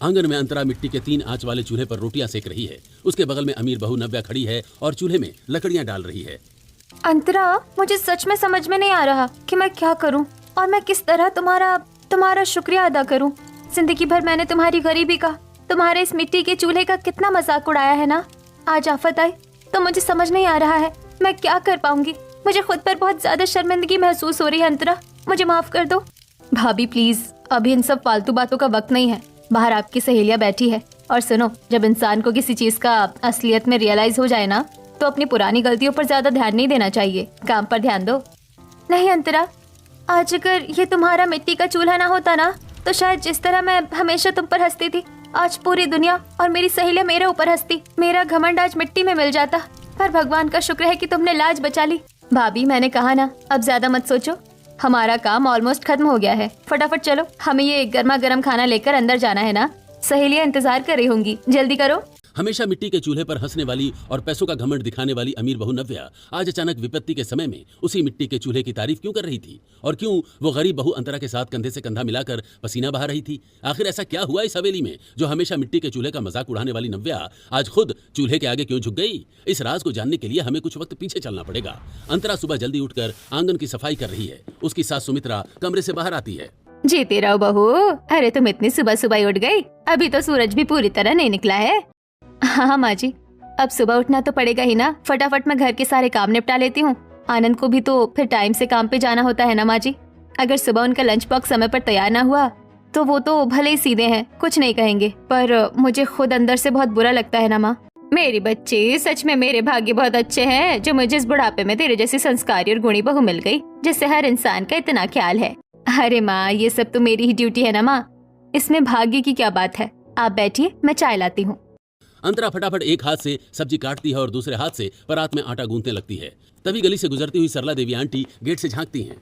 आंगन में अंतरा मिट्टी के 3 आंच वाले चूल्हे पर रोटियां सेक रही है। उसके बगल में अमीर बहू नव्या खड़ी है और चूल्हे में लकड़ियां डाल रही है। अंतरा, मुझे सच में समझ में नहीं आ रहा कि मैं क्या करूं और मैं किस तरह तुम्हारा शुक्रिया अदा करूं। जिंदगी भर मैंने तुम्हारी गरीबी का, तुम्हारे इस मिट्टी के चूल्हे का कितना मजाक उड़ाया है ना। आज आफत आई तो मुझे समझ नहीं आ रहा है मैं क्या कर पाऊंगी। मुझे खुद पर बहुत ज्यादा शर्मिंदगी महसूस हो रही है। अंतरा, मुझे माफ कर दो। भाभी प्लीज, अभी इन सब फालतू बातों का वक्त नहीं है। बाहर आपकी सहेलियां बैठी है। और सुनो, जब इंसान को किसी चीज का असलियत में रियलाइज हो जाए ना, तो अपनी पुरानी गलतियों पर ज्यादा ध्यान नहीं देना चाहिए, काम पर ध्यान दो। नहीं अंतरा, आज अगर ये तुम्हारा मिट्टी का चूल्हा ना होता ना, तो शायद जिस तरह मैं हमेशा तुम पर हंसती थी, आज पूरी दुनिया और मेरी सहेलियां मेरे ऊपर हंसती। मेरा घमंड आज मिट्टी में मिल जाता। पर भगवान का शुक्र है कि तुमने लाज बचा ली। भाभी, मैंने कहा ना, अब ज्यादा मत सोचो। हमारा काम ऑलमोस्ट खत्म हो गया है। फटाफट चलो, हमें ये गर्मा गर्म खाना लेकर अंदर जाना है ना। सहेलियां इंतजार कर रही होंगी, जल्दी करो। हमेशा मिट्टी के चूल्हे पर हंसने वाली और पैसों का घमंड दिखाने वाली अमीर बहू नव्या आज अचानक विपत्ति के समय में उसी मिट्टी के चूल्हे की तारीफ क्यों कर रही थी? और क्यों वो गरीब बहू अंतरा के साथ कंधे से कंधा मिलाकर पसीना बहा रही थी? आखिर ऐसा क्या हुआ इस हवेली में जो हमेशा मिट्टी के चूल्हे का मजाक उड़ाने वाली नव्या आज खुद चूल्हे के आगे क्यों झुक गई? इस राज को जानने के लिए हमें कुछ वक्त पीछे चलना पड़ेगा। अंतरा सुबह जल्दी उठकर आंगन की सफाई कर रही है। उसकी सास सुमित्रा कमरे से बाहर आती है। जीते रहो बहू। अरे तुम इतनी सुबह सुबह उठ गई, अभी तो सूरज भी पूरी तरह नहीं निकला है। हाँ माँ जी, अब सुबह उठना तो पड़ेगा ही ना। फटाफट मैं घर के सारे काम निपटा लेती हूँ। आनंद को भी तो फिर टाइम से काम पे जाना होता है ना माँ जी। अगर सुबह उनका लंच बॉक्स समय पर तैयार ना हुआ तो वो तो भले ही सीधे हैं, कुछ नहीं कहेंगे, पर मुझे खुद अंदर से बहुत बुरा लगता है ना माँ। मेरी बच्ची, सच में मेरे भाग्य बहुत अच्छे हैं जो मुझे इस बुढ़ापे में तेरे जैसी संस्कारी और गुणी बहू मिल गई, जिससे हर इंसान का इतना ख्याल है। अरे माँ, ये सब तो मेरी ही ड्यूटी है ना माँ, इसमें भाग्य की क्या बात है। आप बैठिए, मैं चाय लाती हूँ। अंतरा फटाफट एक हाथ से सब्जी काटती है और दूसरे हाथ से परात में आटा गूंथने लगती है। तभी गली से गुजरती हुई सरला देवी आंटी गेट से झांकती हैं।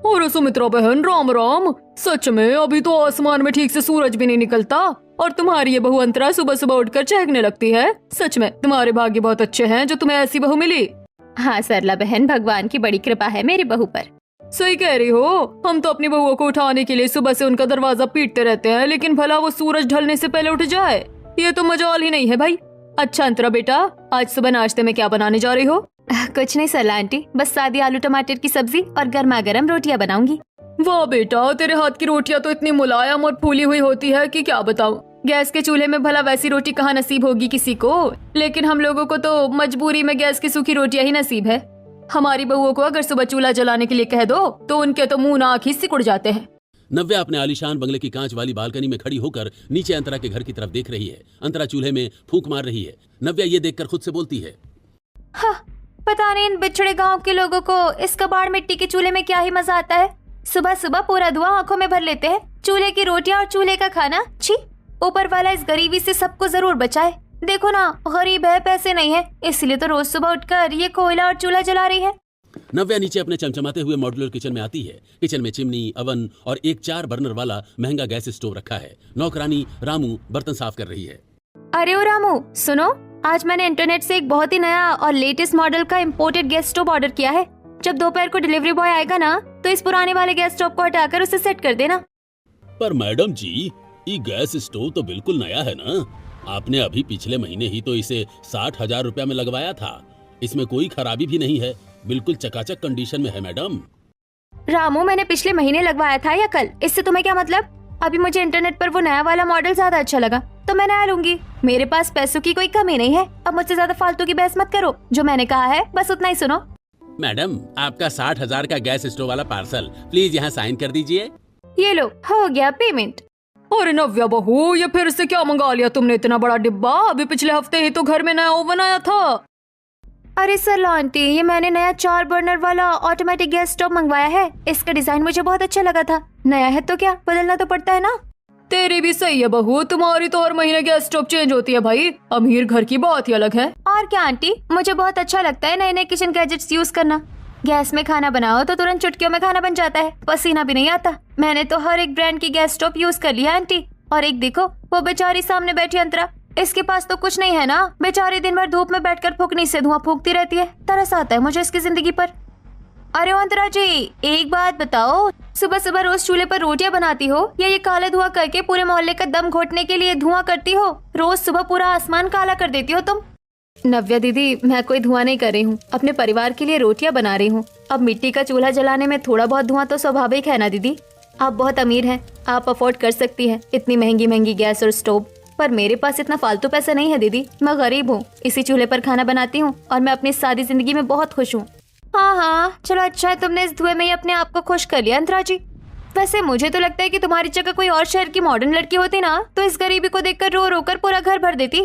अरे सुमित्रा बहन, राम राम। सच में अभी तो आसमान में ठीक से सूरज भी नहीं निकलता और तुम्हारी ये बहू अंतरा सुबह सुबह उठकर चहकने लगती है। सच में तुम्हारे भाग्य बहुत अच्छे हैं जो तुम्हें ऐसी बहू मिली। हाँ सरला बहन, भगवान की बड़ी कृपा है मेरी बहू पर। सही कह रही हो। हम तो अपनी बहुओं को उठाने के लिए सुबह से उनका दरवाजा पीटते रहते हैं, लेकिन भला वो सूरज ढलने से पहले उठ जाए, ये तो मजाल ही नहीं है भाई। अच्छा अंतरा बेटा, आज सुबह नाश्ते में क्या बनाने जा रही हो? कुछ नहीं सरला आंटी, बस सादी आलू टमाटर की सब्जी और गर्मा गर्म रोटियां बनाऊंगी। वाह बेटा, तेरे हाथ की रोटियां तो इतनी मुलायम और फूली हुई होती है कि क्या बताऊं। गैस के चूल्हे में भला वैसी रोटी कहाँ नसीब होगी किसी को, लेकिन हम लोगों को तो मजबूरी में गैस की सूखी रोटियां ही नसीब है। हमारी बहुओं को अगर सुबह चूल्हा जलाने के लिए कह दो तो उनके तो मुंह नाक ही सिकुड़ जाते हैं। नव्या अपने आलीशान बंगले की कांच वाली बालकनी में खड़ी होकर नीचे अंतरा के घर की तरफ देख रही है। अंतरा चूल्हे में फूंक मार रही है। नव्या ये देखकर खुद से बोलती है, हाँ, पता नहीं इन बिछड़े गांव के लोगों को इस कबाड़ मिट्टी के चूल्हे में क्या ही मजा आता है। सुबह सुबह पूरा धुआं आंखों में भर लेते हैं। चूल्हे की रोटियां और चूल्हे का खाना, छी। ऊपर वाला इस गरीबी से सबको जरूर बचाए। देखो ना, गरीब है, पैसे नहीं है, इसलिए तो रोज सुबह उठकर ये कोयला और चूल्हा जला रही है। नव्या नीचे अपने चमचमाते हुए मॉड्यूलर किचन में आती है। किचन में चिमनी, अवन और एक 4 बर्नर वाला महंगा गैस स्टोव रखा है। नौकरानी रामू बर्तन साफ कर रही है। अरे ओ रामू, सुनो, आज मैंने इंटरनेट से एक बहुत ही नया और लेटेस्ट मॉडल का इम्पोर्टेड गैस स्टोव ऑर्डर किया है। जब दोपहर को डिलीवरी बॉय आएगा ना, तो इस पुराने वाले गैस स्टोव को हटाकर उसे सेट कर देना। पर मैडम जी, ये गैस स्टोव तो बिल्कुल नया है ना। आपने अभी पिछले महीने ही तो इसे 60,000 रुपया में लगवाया था। इसमें कोई खराबी भी नहीं है, बिल्कुल चकाचक कंडीशन में है मैडम। रामू, मैंने पिछले महीने लगवाया था या कल, इससे तुम्हें क्या मतलब? अभी मुझे इंटरनेट पर वो नया वाला मॉडल ज्यादा अच्छा लगा तो मैं नया लूंगी। मेरे पास पैसों की कोई कमी नहीं है। अब मुझसे ज्यादा फालतू की बहस मत करो। जो मैंने कहा है बस उतना ही सुनो। मैडम, आपका 60,000 का गैस स्टोव वाला पार्सल प्लीज यहाँ साइन कर दीजिए। ये लो, हो गया पेमेंट। अरे नव्या बहू, ये फिर से क्या मंगा लिया तुमने इतना बड़ा डिब्बा? अभी पिछले हफ्ते ही तो घर में नया ओवन आया था। अरे सरला आंटी, ये मैंने नया 4 बर्नर वाला ऑटोमेटिक गैस स्टोव मंगवाया है। इसका डिजाइन मुझे बहुत अच्छा लगा था। नया है तो क्या, बदलना तो पड़ता है ना। तेरी भी सही है बहू, तुम्हारी तो हर महीने गैस स्टोव चेंज होती है भाई। अमीर घर की बात ही अलग है। और क्या आंटी, मुझे बहुत अच्छा लगता है नए नए किचन गैजेट्स यूज करना। गैस में खाना बनाओ तो तुरंत चुटकियों में खाना बन जाता है, पसीना भी नहीं आता। मैंने तो हर एक ब्रांड की गैस स्टोव यूज कर लिया आंटी। और एक देखो, वो बेचारी सामने बैठी अंतरा, इसके पास तो कुछ नहीं है ना। बेचारी दिन भर धूप में बैठकर फूकनी से धुआं फूकती रहती है। तरस आता है मुझे इसकी जिंदगी पर। अरे अंतरा जी, एक बात बताओ, सुबह सुबह रोज चूल्हे पर रोटियां बनाती हो या ये काला धुआं करके पूरे मोहल्ले का दम घोटने के लिए धुआं करती हो? रोज सुबह पूरा आसमान काला कर देती हो तुम। नव्या दीदी, मैं कोई धुआं नहीं कर रही हूँ, अपने परिवार के लिए रोटियां बना रही हूँ। अब मिट्टी का चूल्हा जलाने में थोड़ा बहुत धुआं तो स्वाभाविक है ना दीदी। आप बहुत अमीर हैं, आप अफोर्ड कर सकती हैं इतनी महंगी महंगी गैस और स्टोव, पर मेरे पास इतना फालतू पैसा नहीं है दीदी। मैं गरीब हूँ, इसी चूल्हे पर खाना बनाती हूँ और मैं अपनी सादी जिंदगी में बहुत खुश हूँ। हाँ, चलो अच्छा है तुमने इस धुएं में ही अपने आप को खुश कर लिया अंतरा जी। वैसे मुझे तो लगता है कि तुम्हारी जगह कोई और शहर की मॉडर्न लड़की होती ना, तो इस गरीबी को देखकर रो रो कर पूरा घर भर देती।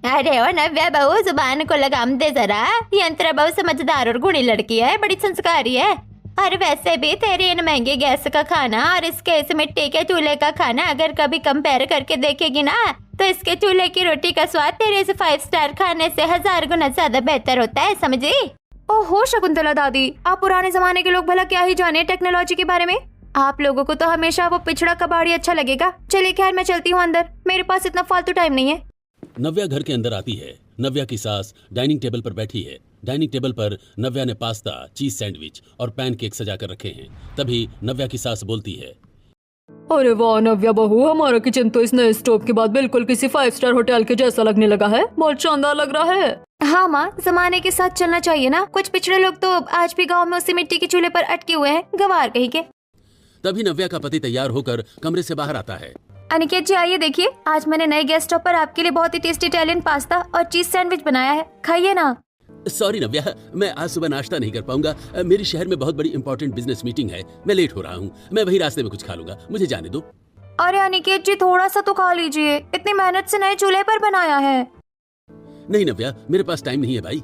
अरे ओ नव्या बहू, जुबान को लगाम दे जरा। ये अंतरा बहू समझदार और गुणी लड़की है, बड़ी संस्कारी है। और वैसे भी तेरे इन महंगे गैस का खाना और इसके इस मिट्टी के चूल्हे का खाना अगर कभी कंपेयर करके देखेगी ना, तो इसके चूल्हे की रोटी का स्वाद तेरे इस 5 स्टार खाने से 1000 गुना ज्यादा बेहतर होता है, समझी? ओहो शकुंतला दादी, आप पुराने जमाने के लोग भला क्या ही जाने टेक्नोलॉजी के बारे में। आप लोगों को तो हमेशा वो पिछड़ा कबाड़ी अच्छा लगेगा। चलिए खैर, मैं चलती हूँ अंदर, मेरे पास इतना फालतू टाइम नहीं है। नव्या घर के अंदर आती है। नव्या की सास डाइनिंग टेबल पर बैठी है। डाइनिंग टेबल पर नव्या ने पास्ता, चीज सैंडविच और पैनकेक सजा कर रखे हैं। तभी नव्या की सास बोलती है, अरे वाह नव्या बहू, हमारा किचन तो इस नए स्टोव के बाद बिल्कुल किसी 5 स्टार होटल के जैसा लगने लगा है। बहुत शानदार लग रहा है। हाँ माँ, जमाने के साथ चलना चाहिए ना। कुछ पिछड़े लोग तो आज भी गांव में उसी मिट्टी के चूल्हे पर अटके हुए हैं, गंवार कहीं के। तभी नव्या का पति तैयार होकर कमरे से बाहर आता है। अनिकेत जी आइए देखिए, आज मैंने नए गैस स्टोव पर आपके लिए बहुत ही टेस्टी इटालियन पास्ता और चीज सैंडविच बनाया है, खाइए ना। सॉरी नव्या, मैं आज सुबह नाश्ता नहीं कर पाऊंगा। मेरी शहर में बहुत बड़ी इंपॉर्टेंट बिजनेस मीटिंग है, मैं लेट हो रहा हूँ। मैं वही रास्ते में कुछ खा लूंगा, मुझे जाने दो। अरे अनिकेत जी, थोड़ा सा तो खा लीजिए, इतनी मेहनत से नए चूल्हे पर बनाया है। नहीं नव्या, मेरे पास टाइम नहीं है भाई।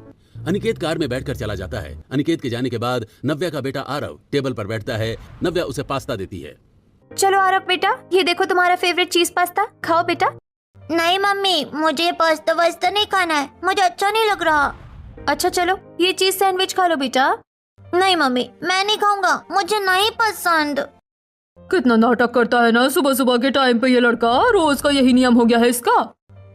अनिकेत कार में बैठकर चला जाता है। अनिकेत के जाने के बाद नव्या का बेटा आरव टेबल पर बैठता है। नव्या उसे पास्ता देती है। चलो आरव बेटा, ये देखो तुम्हारा फेवरेट चीज पास्ता, खाओ बेटा। नहीं मम्मी, मुझे पास्ता वास्ता नहीं खाना है, मुझे अच्छा नहीं लग रहा। अच्छा चलो, ये चीज सैंडविच खा लो बेटा। नहीं मम्मी, मैं नहीं खाऊंगा, मुझे नहीं पसंद। कितना नाटक करता है ना सुबह सुबह के टाइम पे ये लड़का। रोज का यही नियम हो गया है इसका।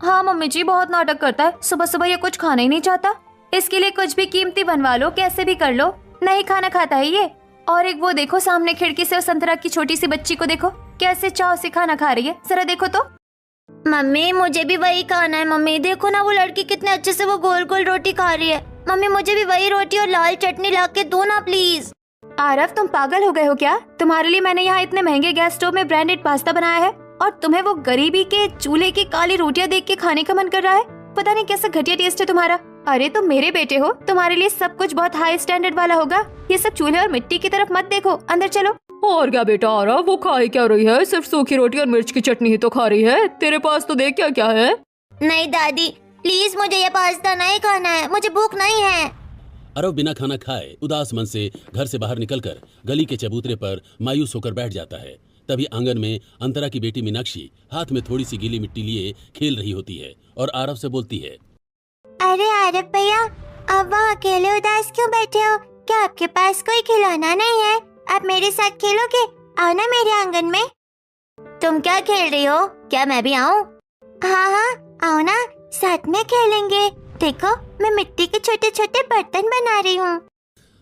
हाँ मम्मी जी, बहुत नाटक करता है। सुबह सुबह ये कुछ खाना ही नहीं चाहता। इसके लिए कुछ भी कीमती बनवा लो, कैसे भी कर लो, नहीं खाना खाता है ये। और एक वो देखो सामने खिड़की से उस संतरा की छोटी सी बच्ची को देखो, कैसे चाव से खाना खा रही है, जरा देखो तो। मम्मी मुझे भी वही खाना है। मम्मी देखो ना, वो लड़की कितने अच्छे से वो गोल गोल रोटी खा रही है। मम्मी मुझे भी वही रोटी और लाल चटनी ला के दो ना प्लीज। आरव, तुम पागल हो गए हो क्या? तुम्हारे लिए मैंने यहाँ इतने महंगे गैस स्टोव में ब्रांडेड पास्ता बनाया है और तुम्हें वो गरीबी के चूल्हे की काली रोटियां देख के खाने का मन कर रहा है। पता नहीं कैसा घटिया टेस्ट है तुम्हारा। अरे तुम मेरे बेटे हो, तुम्हारे लिए सब कुछ बहुत हाई स्टैंडर्ड वाला होगा। ये सब चूल्हे और मिट्टी की तरफ मत देखो, अंदर चलो। और क्या बेटा आरव, वो खा ही क्या रही है? सिर्फ सूखी रोटी और मिर्च की चटनी ही तो खा रही है। तेरे पास तो देख क्या क्या है। नहीं दादी, प्लीज मुझे ये पास्ता नहीं खाना है, मुझे भूख नहीं है। आरव बिना खाना खाए उदास मन से घर से बाहर निकलकर गली के चबूतरे पर मायूस होकर बैठ जाता है। तभी आंगन में अंतरा की बेटी मीनाक्षी हाथ में थोड़ी सी गीली मिट्टी लिए खेल रही होती है और आरव से बोलती है, अरे आरव भैया, अब वहाँ अकेले उदास क्यों बैठे हो? क्या आपके पास कोई खिलौना नहीं है? आप मेरे साथ खेलोगे? आओ ना मेरे आंगन में। तुम क्या खेल रही हो? क्या मैं भी आऊँ? हाँ हाँ आओ ना, साथ में खेलेंगे। देखो मैं मिट्टी के छोटे छोटे बर्तन बना रही हूँ।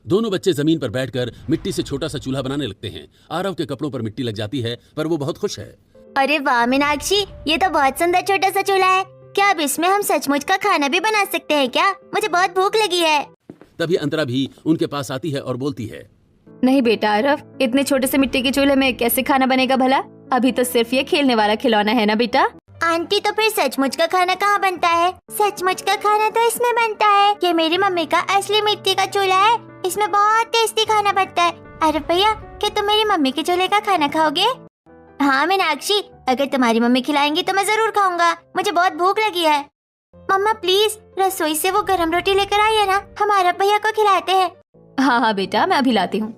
दोनों बच्चे जमीन पर बैठकर मिट्टी से छोटा सा चूल्हा बनाने लगते हैं। आरव के कपड़ों पर मिट्टी लग जाती है, पर वो बहुत खुश है। अरे वाह मीनाक्षी, ये तो बहुत सुंदर छोटा सा चूल्हा है। क्या अब इसमें हम सचमुच का खाना भी बना सकते हैं क्या? मुझे बहुत भूख लगी है। तभी अंतरा भी उनके पास आती है और बोलती है, नहीं बेटा आरव, इतने छोटे से मिट्टी के चूल्हे में कैसे खाना बनेगा भला? अभी तो सिर्फ ये खेलने वाला खिलौना है ना बेटा। आंटी, तो फिर सचमुच का खाना कहाँ बनता है? सचमुच का खाना तो इसमें बनता है। ये मेरी मम्मी का असली मिट्टी का चूल्हा है, इसमें बहुत टेस्टी खाना बनता है। अरे भैया, क्या तुम मेरी मम्मी के चूल्हे का खाना खाओगे? हाँ मीनाक्षी, अगर तुम्हारी मम्मी खिलाएंगी तो मैं जरूर खाऊंगा, मुझे बहुत भूख लगी है। मम्मा प्लीज रसोई से वो गरम रोटी लेकर आइए ना, हमारा भैया को खिलाते हैं। हाँ हाँ बेटा, मैं अभी लाती हूँ।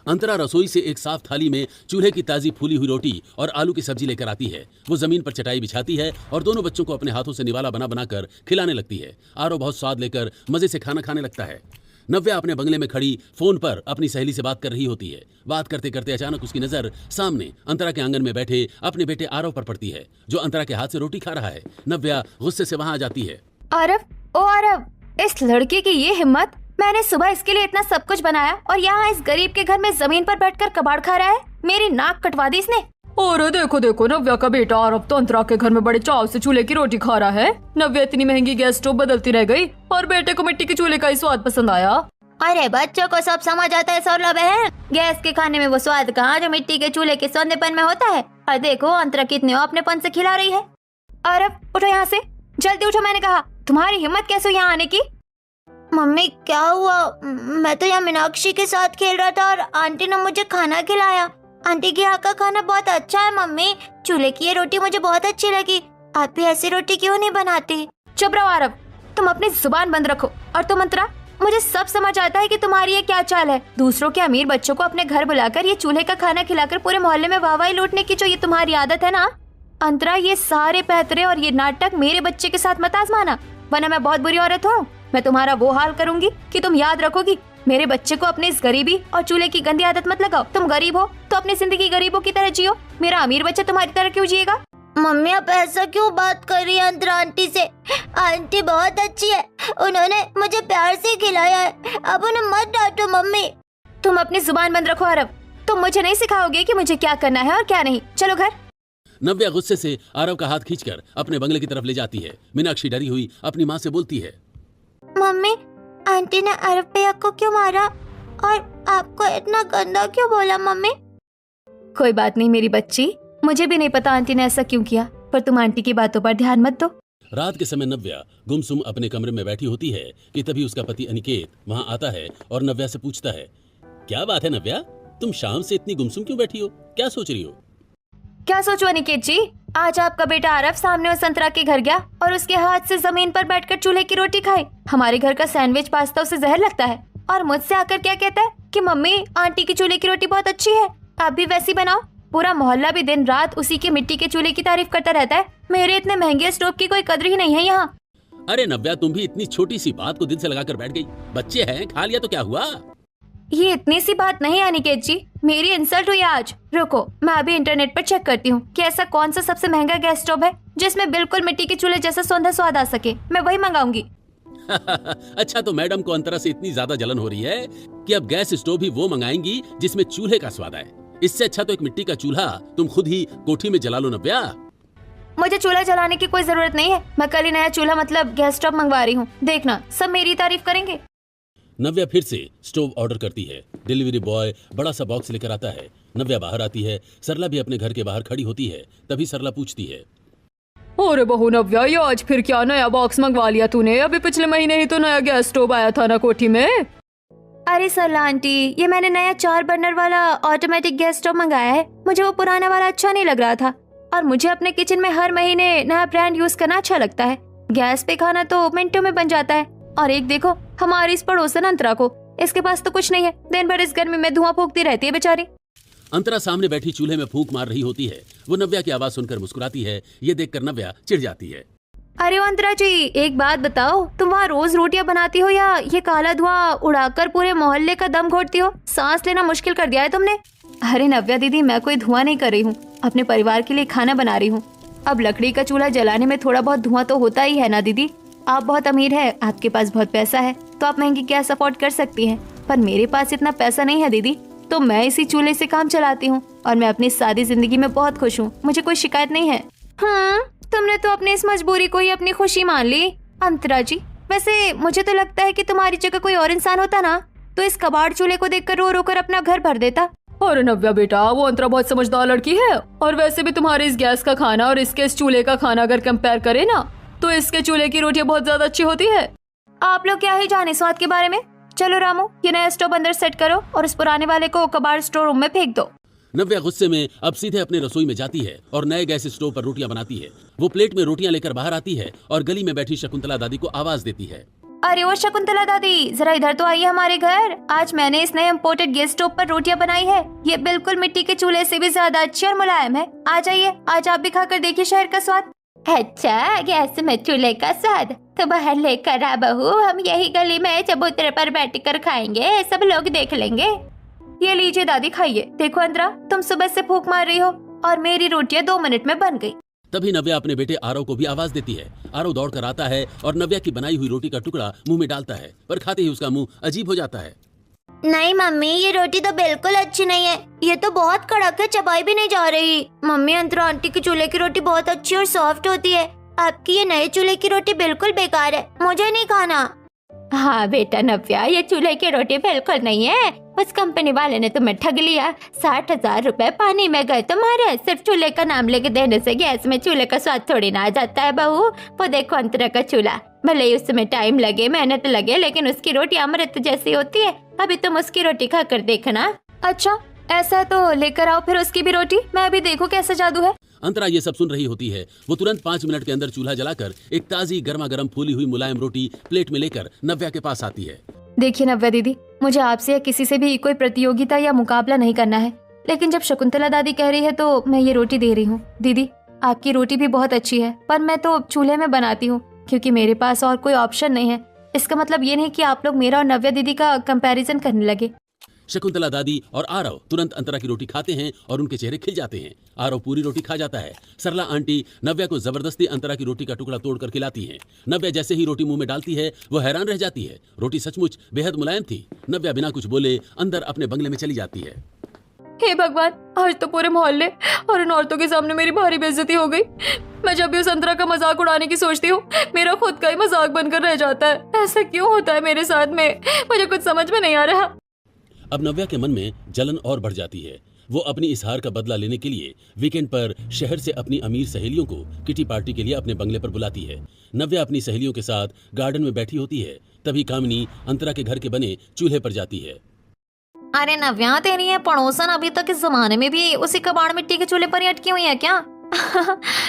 अंतरा रसोई से एक साफ थाली में चूल्हे की ताजी फूली हुई रोटी और आलू की सब्जी लेकर आती है। वो जमीन पर चटाई बिछाती है और दोनों बच्चों को अपने हाथों से निवाला बना बनाकर खिलाने लगती है। आरव बहुत स्वाद लेकर मजे से खाना खाने लगता है। नव्या अपने बंगले में खड़ी फोन पर अपनी सहेली से बात कर रही होती है। बात करते करते अचानक उसकी नजर सामने अंतरा के आंगन में बैठे अपने बेटे आरव पर पड़ती है, जो अंतरा के हाथ से रोटी खा रहा है। नव्या गुस्से से वहां आ जाती है। आरव, ओ आरव, इस लड़के की ये हिम्मत! मैंने सुबह इसके लिए इतना सब कुछ बनाया और यहाँ इस गरीब के घर में जमीन पर बैठकर कबाड़ खा रहा है। मेरी नाक कटवा दी इसने। और देखो देखो, नव्या का बेटा आरव तो अंतरा के घर में बड़े चाव से चूल्हे की रोटी खा रहा है। नव्या इतनी महंगी गैस स्टोव बदलती रह गई और बेटे को मिट्टी के चूल्हे का ही स्वाद पसंद आया। अरे बच्चों को सब समझ आता है सौरभ बहन। गैस के खाने में वो स्वाद कहाँ जो मिट्टी के चूल्हे के सौंदेपन में होता है। और देखो अंतरा कितने अपनेपन से खिला रही है। आरव उठो यहाँ से, जल्दी उठो, मैंने कहा। तुम्हारी हिम्मत कैसे हुई यहाँ आने की? मम्मी क्या हुआ? मैं तो यहाँ मीनाक्षी के साथ खेल रहा था और आंटी ने मुझे खाना खिलाया। आंटी के यहाँ का खाना बहुत अच्छा है मम्मी। चूल्हे की ये रोटी मुझे बहुत अच्छी लगी। आप भी ऐसी रोटी क्यों नहीं बनाती? चुप रहो आरव, तुम अपनी जुबान बंद रखो। और तुम अंतरा, मुझे सब समझ आता है कि तुम्हारी ये क्या चाल है। दूसरों के अमीर बच्चों को अपने घर बुलाकर ये चूल्हे का खाना खिलाकर पूरे मोहल्ले में वाहवाही लूटने की जो ये तुम्हारी आदत है ना अंतरा, ये सारे पैतरे और ये नाटक मेरे बच्चे के साथ मत आजमाना, वरना मैं बहुत बुरी औरत हूँ। मैं तुम्हारा वो हाल करूंगी कि तुम याद रखोगी। मेरे बच्चे को अपनी इस गरीबी और चूल्हे की गंदी आदत मत लगाओ। तुम गरीब हो तो अपनी जिंदगी गरीबों की तरह जियो। मेरा अमीर बच्चा तुम्हारी तरह क्यों जिएगा? मम्मी आप ऐसा क्यों बात कर रही है अंतरा आंटी से? आंटी बहुत अच्छी है, उन्होंने मुझे प्यार से खिलाया है। अब उन्हें मत डांटो मम्मी। तुम अपनी जुबान बंद रखो आरव, तुम मुझे नहीं सिखाओगे कि मुझे क्या करना है और क्या नहीं। चलो घर। नव्या गुस्से से आरव का हाथ खींचकर अपने बंगले की तरफ ले जाती है। मीनाक्षी डरी हुई अपनी माँ से बोलती है, मम्मी आंटी ने आरव भैया को क्यों मारा और आपको इतना गंदा क्यों बोला मम्मी? कोई बात नहीं मेरी बच्ची, मुझे भी नहीं पता आंटी ने ऐसा क्यों किया, पर तुम आंटी की बातों पर ध्यान मत दो। रात के समय नव्या गुमसुम अपने कमरे में बैठी होती है कि तभी उसका पति अनिकेत वहाँ आता है और नव्या से पूछता है, क्या बात है नव्या, तुम शाम से इतनी गुमसुम क्यों बैठी हो? क्या सोच रही हो? क्या सोचो अनिकेत जी, आज आपका बेटा आरव सामने उस संतरा के घर गया और उसके हाथ से जमीन पर बैठकर चूल्हे की रोटी खाई। हमारे घर का सैंडविच पास्ता उसे जहर लगता है और मुझसे आकर क्या कहता है कि मम्मी आंटी की चूल्हे की रोटी बहुत अच्छी है, आप भी वैसी बनाओ। पूरा मोहल्ला भी दिन रात उसी के मिट्टी के चूल्हे की तारीफ करता रहता है। मेरे इतने महंगे स्टोव की कोई कदर ही नहीं है यहाँ। अरे नव्या, तुम भी इतनी छोटी सी बात को दिल से लगाकर बैठ गई। बच्चे हैं, खा लिया तो क्या हुआ? ये इतनी सी बात नहीं अनिकेत जी, मेरी इंसल्ट हुई आज। रुको मैं अभी इंटरनेट पर चेक करती हूँ कि ऐसा कौन सा सबसे महंगा गैस स्टोव है जिसमें बिल्कुल मिट्टी के चूल्हे जैसा सौंधा स्वाद आ सके। मैं वही मंगाऊंगी। अच्छा, तो मैडम को अंतरा से इतनी ज्यादा जलन हो रही है कि अब गैस स्टोव भी वो मंगाएंगी जिसमें चूल्हे का स्वाद आए। इससे अच्छा तो एक मिट्टी का चूल्हा तुम खुद ही कोठी में जला लो नव्या। मुझे चूल्हा जलाने की कोई जरूरत नहीं है। मैं कल ही नया चूल्हा मतलब गैस स्टोव मंगवा रही हूँ, देखना सब मेरी तारीफ करेंगे। नव्या फिर से स्टोव ऑर्डर करती है। डिलीवरी बॉय बड़ा सा बॉक्स लेकर आता है। नव्या बाहर आती है। सरला भी अपने घर के बाहर खड़ी होती है। तभी सरला पूछती है, अरे बहू नव्या, ये आज फिर क्या नया बॉक्स मंगवा लिया तूने? अभी पिछले महीने ही तो नया गैस स्टोव आया था ना कोठी में। अरे सरला आंटी, ये मैंने नया 4 बर्नर वाला ऑटोमेटिक गैस स्टोव मंगाया है। मुझे वो पुराना वाला अच्छा नहीं लग रहा था और मुझे अपने किचन में हर महीने नया ब्रांड यूज करना अच्छा लगता है। गैस पे खाना तो मिनटों में बन जाता है। और एक देखो हमारी इस पड़ोसन अंतरा को, इसके पास तो कुछ नहीं है। दिन भर इस गर्मी में धुआं फूकती रहती है बेचारी। अंतरा सामने बैठी चूल्हे में फूंक मार रही होती है। वो नव्या की आवाज सुनकर मुस्कुराती है। ये देखकर नव्या चिढ़ जाती है। अरे अंतरा जी, एक बात बताओ, तुम वहाँ रोज रोटियां बनाती हो या ये काला धुआं उड़ाकर पूरे मोहल्ले का दम घोटती हो? सांस लेना मुश्किल कर दिया है तुमने। अरे नव्या दीदी, मैं कोई धुआं नहीं कर रही हूँ, अपने परिवार के लिए खाना बना रही हूँ। अब लकड़ी का चूल्हा जलाने में थोड़ा बहुत धुआं तो होता ही है ना दीदी। आप बहुत अमीर है, आपके पास बहुत पैसा है, तो आप महंगी गैस अफोर्ड कर सकती हैं। पर मेरे पास इतना पैसा नहीं है दीदी, तो मैं इसी चूल्हे से काम चलाती हूँ और मैं अपनी सादी जिंदगी में बहुत खुश हूँ। मुझे कोई शिकायत नहीं है। तुमने तो अपनी इस मजबूरी को ही अपनी खुशी मान ली। अंतरा जी, वैसे मुझे तो लगता है कि तुम्हारी जगह कोई और इंसान होता ना तो इस कबाड़ चूल्हे को देखकर रो रो कर अपना घर भर देता। और नव्या बेटा, वो अंतरा बहुत समझदार लड़की है। और वैसे भी तुम्हारे इस गैस का खाना और इसके इस चूल्हे का खाना अगर कंपेयर करे ना, तो इसके चूल्हे की रोटियां बहुत ज्यादा अच्छी होती है। आप लोग क्या ही जाने स्वाद के बारे में। चलो रामू, ये नया स्टोव अंदर सेट करो और उस पुराने वाले को कबाड़ स्टोर रूम में फेंक दो। नव्या गुस्से में अब सीधे अपने रसोई में जाती है और नए गैस स्टोव पर रोटियां बनाती है। वो प्लेट में रोटियां लेकर बाहर आती है और गली में बैठी शकुंतला दादी को आवाज देती है, अरे वो शकुंतला दादी, जरा इधर तो आइए हमारे घर। आज मैंने इस नए इम्पोर्टेड गैस स्टोव पर रोटियां बनाई है। ये बिल्कुल मिट्टी के चूल्हे से भी ज्यादा अच्छी और मुलायम है। आ जाइए, आज आप भी खाकर देखिए शहर का स्वाद। अच्छा, गैस में चूल्हे का स्वाद तो बाहर लेकर आ बहू, हम यही गली में चबूतरे पर बैठकर खाएंगे, सब लोग देख लेंगे। ये लीजिए दादी, खाइए। देखो अंतरा, तुम सुबह से भूख मार रही हो और मेरी रोटियां 2 मिनट में बन गई। तभी नव्या अपने बेटे आरव को भी आवाज देती है। आरव दौड़कर आता है और नव्या की बनाई हुई रोटी का टुकड़ा मुंह में डालता है, पर खाते ही उसका मुंह अजीब हो जाता है। नहीं मम्मी, ये रोटी तो बिल्कुल अच्छी नहीं है। ये तो बहुत कड़क है, चबाई भी नहीं जा रही। मम्मी, अंतरा आंटी की चूल्हे की रोटी बहुत अच्छी और सॉफ्ट होती है। आपकी ये नए चूल्हे की रोटी बिल्कुल बेकार है, मुझे नहीं खाना। हाँ बेटा नव्या, ये चूल्हे की रोटी बिल्कुल नहीं है। उस कंपनी वाले ने तुम्हें ठग लिया। 60,000 रुपए पानी में गए तुम्हारे। सिर्फ चूल्हे का नाम लेके देने से गैस में चूल्हे का स्वाद थोड़ी ना आ जाता है बहू। वो देखो अंतरा का चूल्हा, भले ही उसमें टाइम लगे, मेहनत लगे, लेकिन उसकी रोटी अमृत जैसी होती है। अभी तुम उसकी रोटी खाकर देखना। अच्छा ऐसा है तो लेकर आओ फिर उसकी भी रोटी, मैं भी देखूं कैसा जादू है। अंतरा ये सब सुन रही होती है। वो तुरंत 5 मिनट के अंदर चूल्हा जलाकर एक ताजी गर्मा गर्म फूली हुई मुलायम रोटी प्लेट में लेकर नव्या के पास आती है। देखिए नव्या दीदी, मुझे आपसे या किसी से भी कोई प्रतियोगिता या मुकाबला नहीं करना है, लेकिन जब शकुंतला दादी कह रही है तो मैं ये रोटी दे रही हूँ। दीदी आपकी रोटी भी बहुत अच्छी है, पर मैं तो चूल्हे में बनाती हूँ क्योंकि मेरे पास और कोई ऑप्शन नहीं है। इसका मतलब ये नहीं कि आप लोग मेरा और नव्या दीदी का कंपैरिजन करने लगे। शकुंतला दादी और आरव तुरंत अंतरा की रोटी खाते हैं और उनके चेहरे खिल जाते हैं। आरव पूरी रोटी खा जाता है। सरला आंटी नव्या को जबरदस्ती अंतरा की रोटी का टुकड़ा तोड़कर खिलाती हैं। नव्या जैसे ही रोटी मुंह में डालती है वो हैरान रह जाती है। रोटी सचमुच बेहद मुलायम थी। नव्या बिना कुछ बोले अंदर अपने बंगले में चली जाती है। हे भगवान, आज तो पूरे मोहल्ले और उन औरतों के सामने मेरी भारी बेइज्जती हो गई। मैं जब भी उस अंतरा का मजाक उड़ाने की सोचती हूँ, मेरा खुद का ही मजाक बनकर रह जाता है। ऐसा क्यों होता है मेरे साथ में, मुझे कुछ समझ में नहीं आ रहा। अब नव्या के मन में जलन और बढ़ जाती है। वो अपनी इस हार का बदला लेने के लिए वीकेंड पर शहर से अपनी अमीर सहेलियों को किटी पार्टी के लिए अपने बंगले पर बुलाती है। नव्या अपनी सहेलियों के साथ गार्डन में बैठी होती है। तभी कामिनी अंतरा के घर के बने चूल्हे पर जाती है। अरे नव्या, तेरी ये पड़ोसन अभी तक इस जमाने में भी उसी कबाड़ मिट्टी के चूल्हे पर ही अटकी हुई है क्या?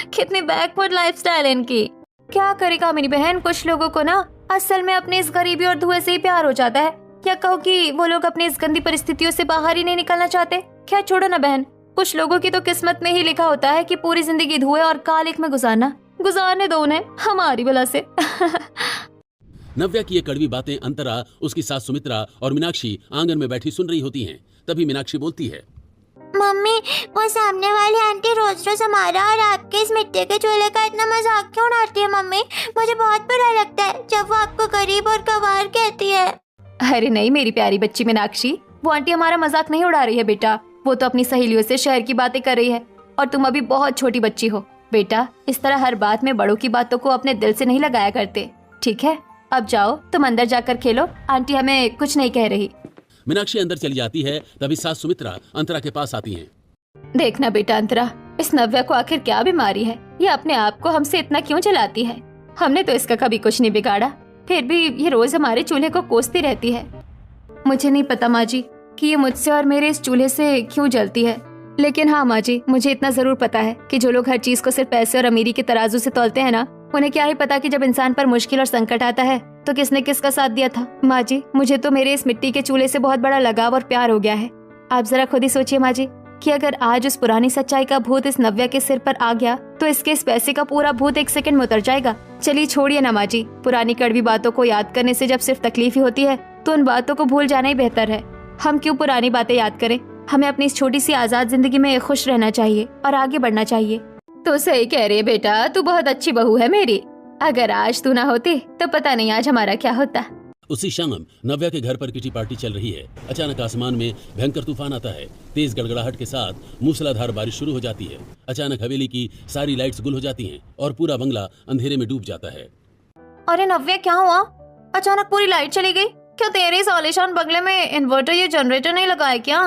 कितनी बैकवर्ड लाइफस्टाइल है इनकी। क्या करेगा मेरी बहन, कुछ लोगों को ना असल में अपनी इस गरीबी और धुएं से ही प्यार हो जाता है, या कहो कि वो लोग अपनी इस गंदी परिस्थितियों से बाहर ही नहीं निकलना चाहते। क्या छोड़ो ना बहन, कुछ लोगों की तो किस्मत में ही लिखा होता है कि पूरी जिंदगी धुएं और कालिख में गुजारने दो उन्हें हमारी बला से। नव्या की ये कड़वी बातें अंतरा, उसकी सास सुमित्रा और मीनाक्षी आंगन में बैठी सुन रही होती हैं। तभी मीनाक्षी बोलती है, मम्मी, वो सामने वाली आंटी रोज रोज हमारा और आपके इस मिट्टी के चूल्हे का इतना मजाक क्यों उड़ाती है? मम्मी, मुझे बहुत बुरा लगता है जब वो आपको गरीब और गंवार कहती है। अरे नहीं मेरी प्यारी बच्ची मीनाक्षी, वो आंटी हमारा मजाक नहीं उड़ा रही है बेटा। वो तो अपनी सहेलियों से शहर की बातें कर रही है और तुम अभी बहुत छोटी बच्ची हो बेटा। इस तरह हर बात में बड़ों की बातों को अपने दिल से नहीं लगाया करते, ठीक है? अब जाओ, तुम अंदर जाकर खेलो, आंटी हमें कुछ नहीं कह रही। मीनाक्षी अंदर चली जाती है। तभी सास सुमित्रा अंतरा के पास आती हैं। देखना बेटा अंतरा, इस नव्या को आखिर क्या बीमारी है? ये अपने आप को हमसे इतना क्यों जलाती है? हमने तो इसका कभी कुछ नहीं बिगाड़ा, फिर भी ये रोज हमारे चूल्हे को कोसती रहती है। मुझे नहीं पता माँ जी कि ये मुझसे और मेरे इस चूल्हे से क्यों जलती है, लेकिन हाँ माँ जी, मुझे इतना जरूर पता है कि जो लोग हर चीज को सिर्फ पैसे और अमीरी के तराजू से तौलते हैं ना, उन्हें क्या ही पता कि जब इंसान पर मुश्किल और संकट आता है तो किसने किसका साथ दिया था। माँ जी, मुझे तो मेरे इस मिट्टी के चूल्हे से बहुत बड़ा लगाव और प्यार हो गया है। आप जरा खुद ही सोचिए माँ जी कि अगर आज उस पुरानी सच्चाई का भूत इस नव्या के सिर पर आ गया तो इसके इस पैसे का पूरा भूत 1 सेकंड में उतर जाएगा। चलिए छोड़िए ना माँ जी, पुरानी कड़वी बातों को याद करने से जब सिर्फ तकलीफ ही होती है तो उन बातों को भूल जाना ही बेहतर है। हम क्यों पुरानी बातें याद करें? हमें अपनी इस छोटी सी आजाद जिंदगी में खुश रहना चाहिए और आगे बढ़ना चाहिए। तो सही कह रही है बेटा, तू बहुत अच्छी बहू है मेरी। अगर आज तू ना होती तो पता नहीं आज हमारा क्या होता। उसी शाम नव्या के घर पर किटी पार्टी चल रही है। अचानक आसमान में भयंकर तूफान आता है। तेज गड़गड़ाहट के साथ मूसलाधार बारिश शुरू हो जाती है। अचानक हवेली की सारी लाइट्स गुल हो जाती हैं और पूरा बंगला अंधेरे में डूब जाता है। अरे नव्या, क्या हुआ? अचानक पूरी लाइट चली गई। क्या तेरे इस आलीशान बंगले में इन्वर्टर या जनरेटर नहीं लगा है क्या?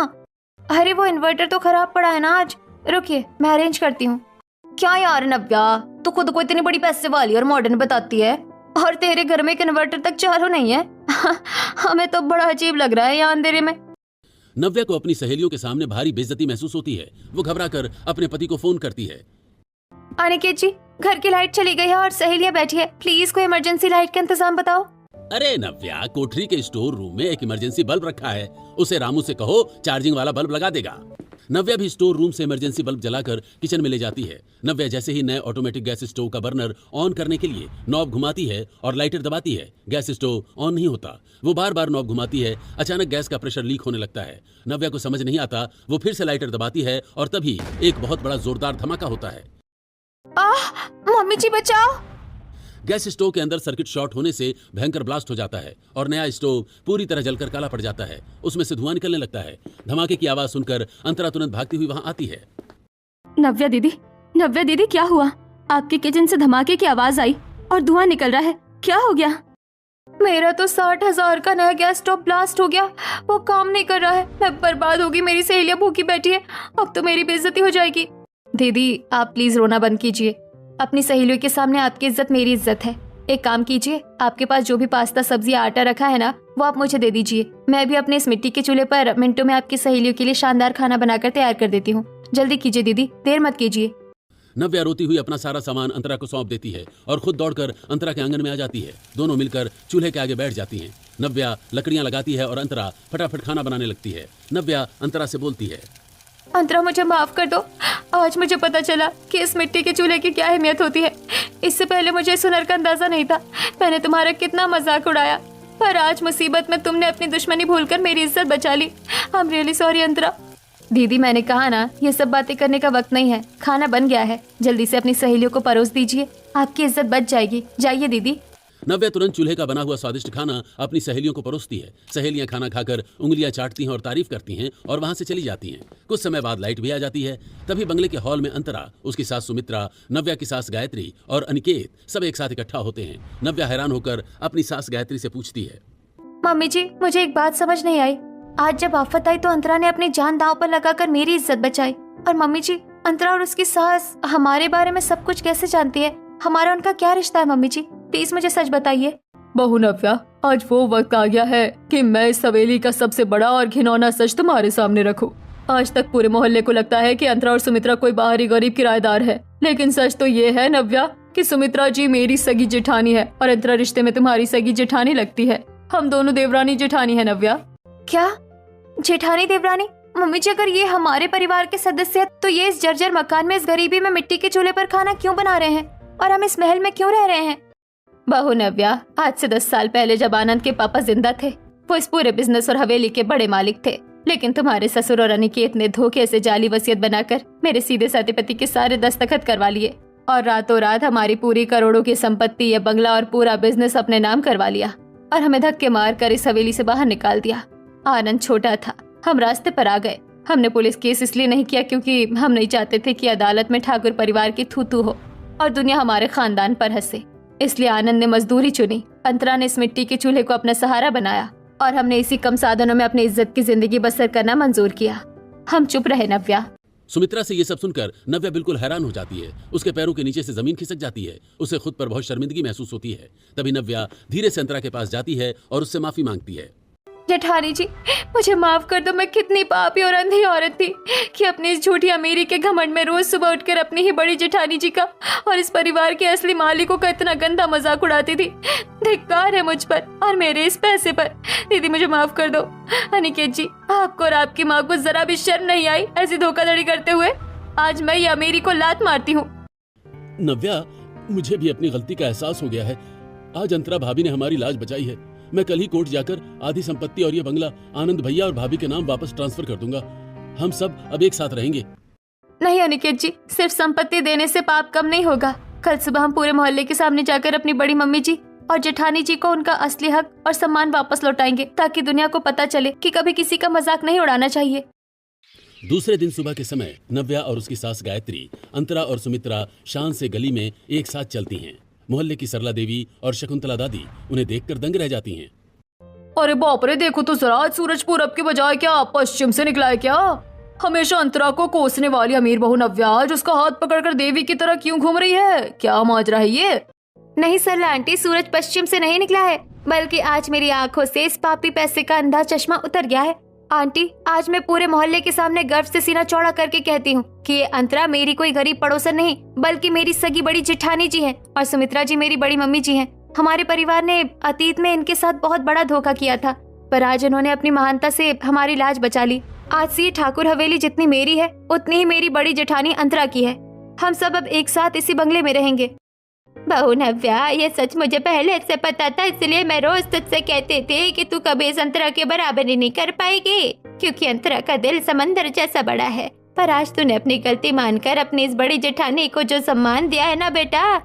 अरे वो इन्वर्टर तो खराब पड़ा है ना आज, रुकिए मैं अरेंज करती हूँ। क्या यार नव्या, तू खुद को इतनी बड़ी पैसे वाली और मॉडर्न बताती है, और तेरे घर में एक इन्वर्टर तक चालू नहीं है। हमें तो बड़ा अजीब लग रहा है यहाँ अंधेरे में। नव्या को अपनी सहेलियों के सामने भारी बेइज्जती महसूस होती है। वो घबराकर अपने पति को फोन करती है। अनिकेत जी, घर की लाइट चली गई है और सहेलियाँ बैठी है, प्लीज कोई इमरजेंसी लाइट का इंतजाम बताओ। अरे नव्या, कोठरी के स्टोर रूम में एक इमरजेंसी बल्ब रखा है, उसे रामू से कहो चार्जिंग वाला बल्ब लगा देगा। नव्या भी स्टोर रूम से इमरजेंसी बल्ब जलाकर किचन में ले जाती है। नव्या जैसे ही नए ऑटोमेटिक गैस स्टोव का बर्नर ऑन करने के लिए नॉब घुमाती है और लाइटर दबाती है, गैस स्टोव ऑन नहीं होता। वो बार बार नॉब घुमाती है। अचानक गैस का प्रेशर लीक होने लगता है। नव्या को समझ नहीं आता। वो फिर से लाइटर दबाती है और तभी एक बहुत बड़ा जोरदार धमाका होता है। आह, मम्मी जी बचाओ। गैस स्टोव के अंदर सर्किट शॉर्ट होने से भयंकर ब्लास्ट हो जाता है और नया स्टोव पूरी तरह जलकर काला पड़ जाता है। उसमें से धुआं निकलने लगता है। धमाके की आवाज सुनकर अंतरा तुरंत भागती हुई वहां आती है। नव्या दीदी क्या हुआ? आपके किचन से धमाके की आवाज आई और धुआं निकल रहा है, क्या हो गया? मेरा तो 60,000 का नया गैस स्टोव ब्लास्ट हो गया, वो काम नहीं कर रहा है। मैं बर्बाद होगी, मेरी सहेलियां भूखी बैठी है, अब तो मेरी बेइज्जती हो जाएगी। दीदी आप प्लीज रोना बंद कीजिए। अपनी सहेलियों के सामने आपकी इज्जत मेरी इज्जत है। एक काम कीजिए, आपके पास जो भी पास्ता सब्जी आटा रखा है ना, वो आप मुझे दे दीजिए। मैं भी अपने इस मिट्टी के चूल्हे पर मिनटों में आपकी सहेलियों के लिए शानदार खाना बनाकर तैयार कर देती हूँ। जल्दी कीजिए दीदी, देर मत कीजिए। नव्या रोती हुई अपना सारा सामान अंतरा को सौंप देती है और खुद दौड़कर अंतरा के आंगन में आ जाती है। दोनों मिलकर चूल्हे के आगे बैठ जाती हैं। नव्या लकड़ियां लगाती है और अंतरा फटाफट खाना बनाने लगती है। नव्या अंतरा से बोलती है, अंतरा मुझे माफ कर दो। आज मुझे पता चला कि इस मिट्टी के चूल्हे की क्या अहमियत होती है। इससे पहले मुझे इस हुनर का अंदाजा नहीं था। मैंने तुम्हारा कितना मजाक उड़ाया, पर आज मुसीबत में तुमने अपनी दुश्मनी भूलकर मेरी इज्जत बचा ली। आई एम रियली सॉरी अंतरा। दीदी मैंने कहा ना, ये सब बातें करने का वक्त नहीं है। खाना बन गया है, जल्दी से अपनी सहेलियों को परोस दीजिए, आपकी इज्जत बच जाएगी। जाइए दीदी। नव्या तुरंत चूल्हे का बना हुआ स्वादिष्ट खाना अपनी सहेलियों को परोसती है। सहेलियां खाना खाकर उंगलियां चाटती हैं और तारीफ करती हैं और वहां से चली जाती हैं। कुछ समय बाद लाइट भी आ जाती है। तभी बंगले के हॉल में अंतरा, उसकी सास सुमित्रा, नव्या की सास गायत्री और अनिकेत सब एक साथ इकट्ठा होते हैं। नव्या हैरान होकर अपनी सास गायत्री से पूछती है, मम्मी जी, मुझे एक बात समझ नहीं आई। आज जब आफत आई तो अंतरा ने अपनी जान दांव पर लगाकर मेरी इज्जत बचाई। और मम्मी जी, अंतरा और उसकी सास हमारे बारे में सब कुछ कैसे जानती है? हमारा उनका क्या रिश्ता है? मम्मी जी प्लीज मुझे सच बताइए। बहू नव्या, आज वो वक्त आ गया है कि मैं इस हवेली का सबसे बड़ा और घिनौना सच तुम्हारे सामने रखूं। आज तक पूरे मोहल्ले को लगता है कि अंतरा और सुमित्रा कोई बाहरी गरीब किराएदार है, लेकिन सच तो ये है नव्या कि सुमित्रा जी मेरी सगी जेठानी है और अंतरा रिश्ते में तुम्हारी सगी जेठानी लगती है। हम दोनों देवरानी जेठानी है नव्या। क्या जेठानी देवरानी? मम्मी जी, अगर ये हमारे परिवार के सदस्य है तो ये इस जर्जर मकान में इस गरीबी में मिट्टी के चूल्हे पर खाना क्यों बना रहे हैं और हम इस महल में क्यों रह रहे हैं? बहू नव्या, आज से 10 साल पहले जब आनंद के पापा जिंदा थे, वो इस पूरे बिजनेस और हवेली के बड़े मालिक थे। लेकिन तुम्हारे ससुर और अनिकेत ने धोखे से जाली वसीयत बनाकर मेरे सीधे साधे पति के सारे दस्तखत करवा लिए और रातों रात हमारी पूरी करोड़ों की संपत्ति, ये बंगला और पूरा बिजनेस अपने नाम करवा लिया और हमें धक्के मार कर इस हवेली से बाहर निकाल दिया। आनंद छोटा था, हम रास्ते पर आ गए। हमने पुलिस केस इसलिए नहीं किया क्योंकि हम नहीं चाहते थे कि अदालत में ठाकुर परिवार की थू-थू हो और दुनिया हमारे खानदान पर हंसे। इसलिए आनंद ने मजदूरी चुनी, अंतरा ने इस मिट्टी के चूल्हे को अपना सहारा बनाया और हमने इसी कम साधनों में अपनी इज्जत की जिंदगी बसर करना मंजूर किया। हम चुप रहे नव्या। सुमित्रा से ये सब सुनकर नव्या बिल्कुल हैरान हो जाती है। उसके पैरों के नीचे से जमीन खिसक जाती है। उसे खुद पर बहुत शर्मिंदगी महसूस होती है। तभी नव्या धीरे से अंतरा के पास जाती है और उससे माफी मांगती है। जेठानी जी, मुझे माफ कर दो। मैं कितनी पापी और अंधी औरत थी कि अपनी इस झूठी अमीरी के घमंड में रोज सुबह उठकर अपनी ही बड़ी जेठानी जी का और इस परिवार के असली मालिकों का इतना गंदा मजाक उड़ाती थी। धिक्कार है मुझ पर और मेरे इस पैसे पर। दीदी मुझे माफ कर दो। अनिकेत जी, आपको और आपकी माँ को जरा भी शर्म नहीं आई ऐसी धोखाधड़ी करते हुए? आज मैं ये अमीरी को लात मारती हूँ। नव्या, मुझे भी अपनी गलती का एहसास हो गया है। आज अंतरा भाभी ने हमारी लाज बचाई है। मैं कल ही कोर्ट जाकर आधी संपत्ति और ये बंगला आनंद भैया और भाभी के नाम वापस ट्रांसफर कर दूंगा। हम सब अब एक साथ रहेंगे। नहीं अनिकेत जी, सिर्फ संपत्ति देने से पाप कम नहीं होगा। कल सुबह हम पूरे मोहल्ले के सामने जाकर अपनी बड़ी मम्मी जी और जेठानी जी को उनका असली हक और सम्मान वापस लौटाएंगे, ताकि दुनिया को पता चले कि कभी किसी का मजाक नहीं उड़ाना चाहिए। दूसरे दिन सुबह के समय नव्या और उसकी सास गायत्री, अंतरा और सुमित्रा शान से गली में एक साथ चलती हैं। मोहल्ले की सरला देवी और शकुंतला दादी उन्हें देखकर दंग रह जाती हैं। अरे बाप रे, देखो तो जरा, आज सूरज पूरब के बजाय क्या पश्चिम से निकला है क्या? हमेशा अंतरा को कोसने वाली अमीर बहू नव्या आज उसका हाथ पकड़कर देवी की तरह क्यों घूम रही है? क्या माजरा है ये? नहीं सरला आंटी, सूरज पश्चिम से नहीं निकला है, बल्कि आज मेरी आंखों से इस पापी पैसे का अंधा चश्मा उतर गया है। आंटी, आज मैं पूरे मोहल्ले के सामने गर्व से सीना चौड़ा करके कहती हूँ कि ये अंतरा मेरी कोई गरीब पड़ोसन नहीं, बल्कि मेरी सगी बड़ी जेठानी जी हैं और सुमित्रा जी मेरी बड़ी मम्मी जी हैं। हमारे परिवार ने अतीत में इनके साथ बहुत बड़ा धोखा किया था, पर आज इन्होंने अपनी महानता से हमारी लाज बचा ली। आज से ये ठाकुर हवेली जितनी मेरी है, उतनी ही मेरी बड़ी जेठानी अंतरा की है। हम सब अब एक साथ इसी बंगले में रहेंगे। बहू नव्या, ये सच मुझे पहले से पता था, इसलिए मैं रोज तुझसे कहते थे कि तू कभी इस अंतरा के बराबरी नहीं कर पाएगी, क्योंकि अंतरा का दिल समंदर जैसा बड़ा है पर आज तूने अपनी गलती मानकर अपनी इस बड़ी जेठानी को जो सम्मान दिया है ना बेटा,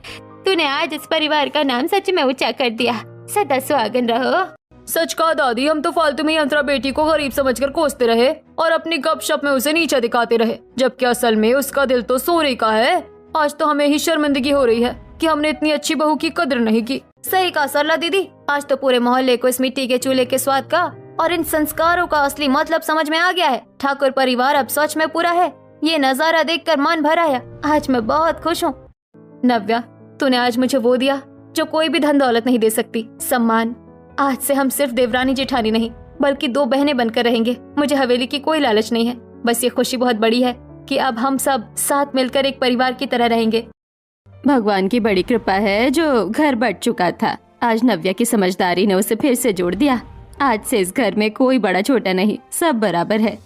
तूने आज इस परिवार का नाम सच में ऊंचा कर दिया। सदा सुहागन रहो। सच कहा दादी, हम तो फालतू में अंतरा बेटी को गरीब समझकर कोसते रहे और अपनी गपशप में उसे नीचा दिखाते रहे, जबकि असल में उसका दिल तो सोने का है। आज तो हमें ही शर्मिंदगी हो रही है कि हमने इतनी अच्छी बहू की कदर नहीं की। सही कहा सरला दीदी, आज तो पूरे मोहल्ले को इस मिट्टी के चूल्हे के स्वाद का और इन संस्कारों का असली मतलब समझ में आ गया है। ठाकुर परिवार अब सच में पूरा है। ये नजारा देखकर मन भर आया। आज मैं बहुत खुश हूँ। नव्या, तूने आज मुझे वो दिया जो कोई भी धन दौलत नहीं दे सकती, सम्मान। आज से हम सिर्फ देवरानी जेठानी नहीं बल्कि दो बहनें बनकर रहेंगे। मुझे हवेली की कोई लालच नहीं है, बस ये खुशी बहुत बड़ी है कि अब हम सब साथ मिलकर एक परिवार की तरह रहेंगे। भगवान की बड़ी कृपा है जो घर बट चुका था, आज नव्या की समझदारी ने उसे फिर से जोड़ दिया। आज से इस घर में कोई बड़ा छोटा नहीं, सब बराबर है।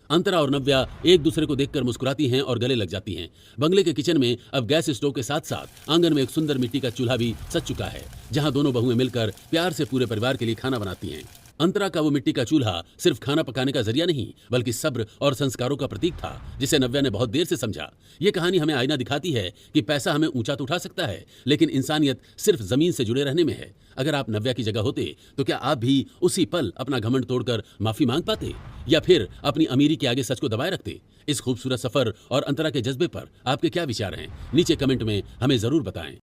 अंतरा और नव्या एक दूसरे को देखकर मुस्कुराती हैं और गले लग जाती हैं। बंगले के किचन में अब गैस स्टोव के साथ साथ आंगन में एक सुंदर मिट्टी का चूल्हा भी सज चुका है, जहां दोनों बहुएं मिलकर प्यार से पूरे परिवार के लिए खाना बनाती हैं। अंतरा का वो मिट्टी का चूल्हा सिर्फ खाना पकाने का जरिया नहीं बल्कि सब्र और संस्कारों का प्रतीक था, जिसे नव्या ने बहुत देर से समझा। ये कहानी हमें आईना दिखाती है कि पैसा हमें ऊंचा तो उठा सकता है, लेकिन इंसानियत सिर्फ जमीन से जुड़े रहने में है। अगर आप नव्या की जगह होते तो क्या आप भी उसी पल अपना घमंड तोड़कर माफी मांग पाते, या फिर अपनी अमीरी के आगे सच को दबाए रखते? इस खूबसूरत सफर और अंतरा के जज्बे पर आपके क्या विचार हैं? नीचे कमेंट में हमें जरूर बताएं।